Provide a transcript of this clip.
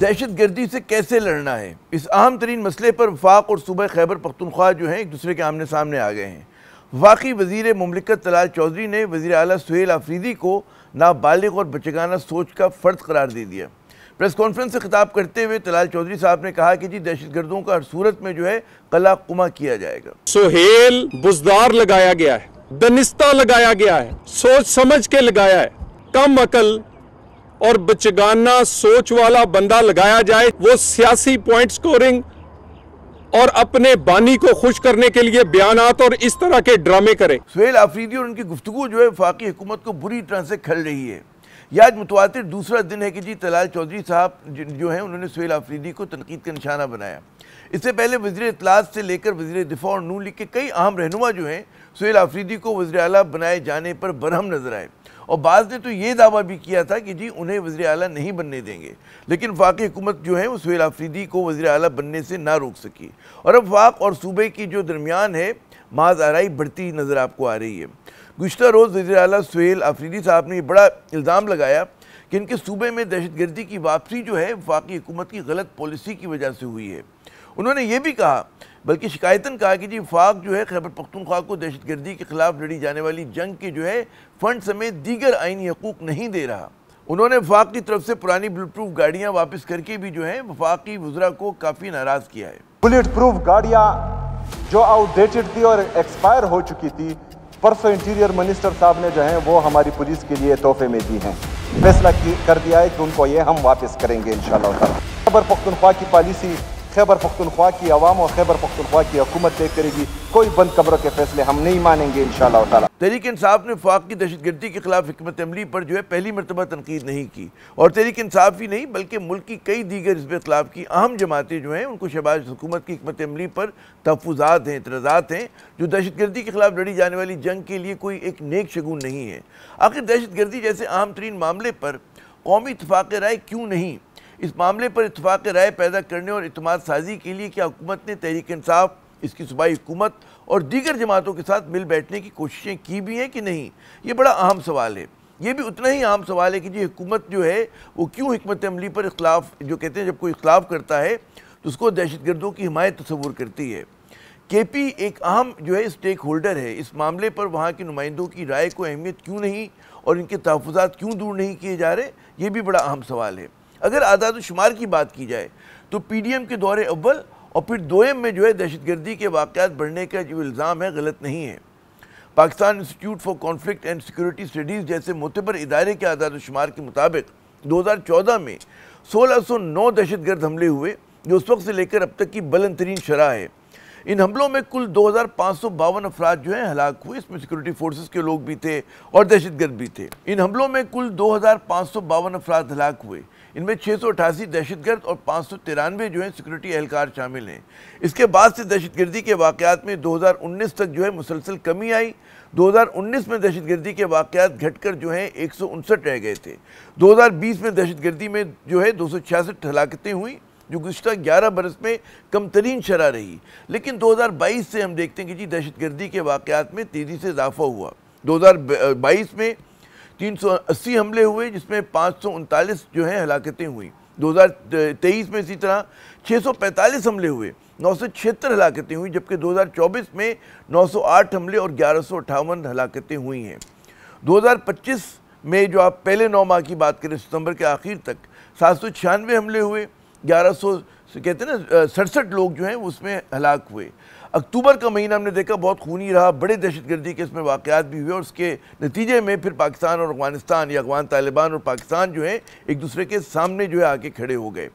दहशत गर्दी से कैसे लड़ना है, इस अहम तरीन मसले पर वफाक और सूबा खैबर पख्तूनख्वा जो हैं एक दूसरे के आमने सामने आ गए हैं। वफाकी वज़ीर मुमलिकत तलाल चौधरी ने वज़ीर आला सुहेल आफरीदी को नाबालिग और बचगाना सोच का फ़र्द करार दे दिया। प्रेस कॉन्फ्रेंस से खिताब करते हुए तलाल चौधरी साहब ने कहा कि जी दहशत गर्दों का हर सूरत में जो है कला कुमा किया जाएगा। सुहेल बुजदार लगाया गया है, दनिस्ता लगाया गया है, सोच समझ के लगाया है। कम अकल और बचगाना सोच वाला बंदा लगाया जाए, वो सियासी पॉइंट स्कोरिंग और अपने बानी को खुश करने के लिए बयानात और इस तरह के ड्रामे करे। सुहेल आफरीदी और उनकी गुफ्तगू जो है वफाकी हुकूमत को बुरी तरह से खल रही है। यह आज मुतवातिर दूसरा दिन है कि जी तलाल चौधरी साहब जो हैं उन्होंने सुहेल आफरीदी को तनकीद का निशाना बनाया। इससे पहले वज़ीर इत्तलात से लेकर वज़ीर दिफा और नून लीग के कई अहम रहनुमा जो हैं सुहेल आफरीदी को वज़ीर आला बनाए जाने पर बरहम नजर आए और बाज़ ने तो ये दावा भी किया था कि जी उन्हें वज़ीर आला नहीं बनने देंगे, लेकिन वफाकी हुकूमत जो है वो सुहेल आफरीदी को वज़ीर आला बनने से ना रोक सकी और अब वफाक और सूबे की जो दरमियान है माज आराई बढ़ती नज़र आपको आ रही है। गुज़िश्ता रोज़ वज़ीर आला सुहेल आफरीदी साहब ने बड़ा इल्ज़ाम लगाया कि इनके सूबे में दहशत गर्दी की वापसी जो है वफाकी हुकूमत की गलत पॉलिसी की वजह से हुई है। उन्होंने ये भी कहा, बल्कि शिकायतन कहा कि जी वफाक जो है खैबर पख्तूनख्वा को दहशत गर्दी के खिलाफ लड़ी जाने वाली जंग के जो है फंड समेत दीगर आईनी हकूक नहीं दे रहा। उन्होंने वफाक की तरफ से पुरानी बुलेट प्रूफ गाड़ियाँ वापस करके भी जो है वफाकी वज़रा को काफ़ी नाराज़ किया है। बुलेट प्रूफ गाड़ियाँ जो आउटडेटेड थी और एक्सपायर हो चुकी थी, परसों इंटीरियर मिनिस्टर साहब ने जो है वो हमारी पुलिस के लिए तोहफे में दी हैं। फैसला कर दिया है कि उनको ये हम वापस करेंगे इंशाअल्लाह ताला। खैबर पख्तूनख्वा की पॉलिसी खैबर पख्तूनख्वा की आवाम और खैबर पख्तूनख्वा की हुकूमत तय करेगी। कोई बंद कब्रों के फैसले हम नहीं मानेंगे इंशाअल्लाह ताला। तहरीक इंसाफ ने वफाक की दहशत गर्दी के खिलाफ हिकमत अमली पर जो है पहली मरतबा तनकीद नहीं की और तहरीक इंसाफ ही नहीं बल्कि मुल्क की कई दीगर हिज़्ब इख्तिलाफ की अहम जमातें जो हैं उनको शहबाज हुकूमत की हिकमत अमली पर तहफ़्फ़ुज़ात हैं, एतराज़ात हैं जो दहशत गर्दी के खिलाफ लड़ी जाने वाली जंग के लिए कोई एक नेक शगुन नहीं है। आखिर दहशत गर्दी जैसे अहम तरीन मामले पर कौमी इत्तफ़ाक़ राय क्यों नहीं? इस मामले पर इत्तफ़ाक़ राय पैदा करने और इत्तेमाद साजी के लिए क्या हुकूमत ने तहरीक इंसाफ, इसकी सूबाई हुकूमत और दीगर जमातों के साथ मिल बैठने की कोशिशें की भी हैं कि नहीं? ये बड़ा अहम सवाल है। ये भी उतना ही अहम सवाल है कि जी हुकूमत जो है वो क्यों हिकमत अमली पर इख्तिलाफ, जो कहते हैं जब कोई इख्तिलाफ करता है तो उसको दहशत गर्दों की हिमायत तस्वुर करती है। KP एक अहम जो है स्टेक होल्डर है इस मामले पर, वहाँ के नुमाइंदों की राय को अहमियत क्यों नहीं और इनके तहफ़्फ़ुज़ात क्यों दूर नहीं किए जा रहे? ये भी बड़ा अहम सवाल है। अगर आदाद शुमार की बात की जाए तो PDM के दौरे अव्वल और फिर दोयम में जो है दहशत गर्दी के वाक़यात बढ़ने का जो इल्ज़ाम है गलत नहीं है। Pakistan institute for conflict and security studies जैसे मोतबर इदारे के आदाद शुमार के मुताबिक 2014 में 1609 दहशत गर्द हमले हुए जो उस वक्त से लेकर अब तक की बुलंद तरीन शरह है। इन हमलों में कुल 2552 अफराद जो हैं हलाक हुए, इसमें सिक्योरिटी फोर्सेस के लोग भी थे और दहशतगर्द भी थे। इन हमलों में कुल 2552 अफराद हलाक हुए, इनमें 688 दहशतगर्द और 593 जो हैं सिक्योरिटी एहलकार शामिल हैं। इसके बाद से दहशतगर्दी के वाक़यात में 2019 तक जो है मुसलसल कमी आई। 2019 में दहशतगर्दी के वाक़यात घटकर जो हैं 159 रह गए थे। 2020 में दहशतगर्दी में जो है 266 हलाकतें हुई जो गुज़िश्ता 11 बरस में कम तरीन शरह रही। लेकिन 2022 से हम देखते हैं कि जी दहशतगर्दी के वाक़यात में तेज़ी से इजाफा हुआ। 2022 में 380 हमले हुए जिसमें 539 जो हैं हलाकतें हुई। 2023 में इसी तरह 645 हमले हुए, 976 हलाकतें हुई, जबकि 2024 में 908 हमले और 1158 हलाकतें हुई हैं। 2025 में जो आप पहले 9 माह की बात करें सितंबर के आखिर तक 796 हमले हुए, 1100 कहते हैं ना 67 लोग जो हैं उसमें हलाक हुए। अक्टूबर का महीना हमने देखा बहुत खूनी रहा, बड़े दहशतगर्दी के इसमें वाक़यात भी हुए और उसके नतीजे में फिर पाकिस्तान और अफ़गानिस्तान या अफ़गान तालिबान और पाकिस्तान जो है एक दूसरे के सामने जो है आके खड़े हो गए।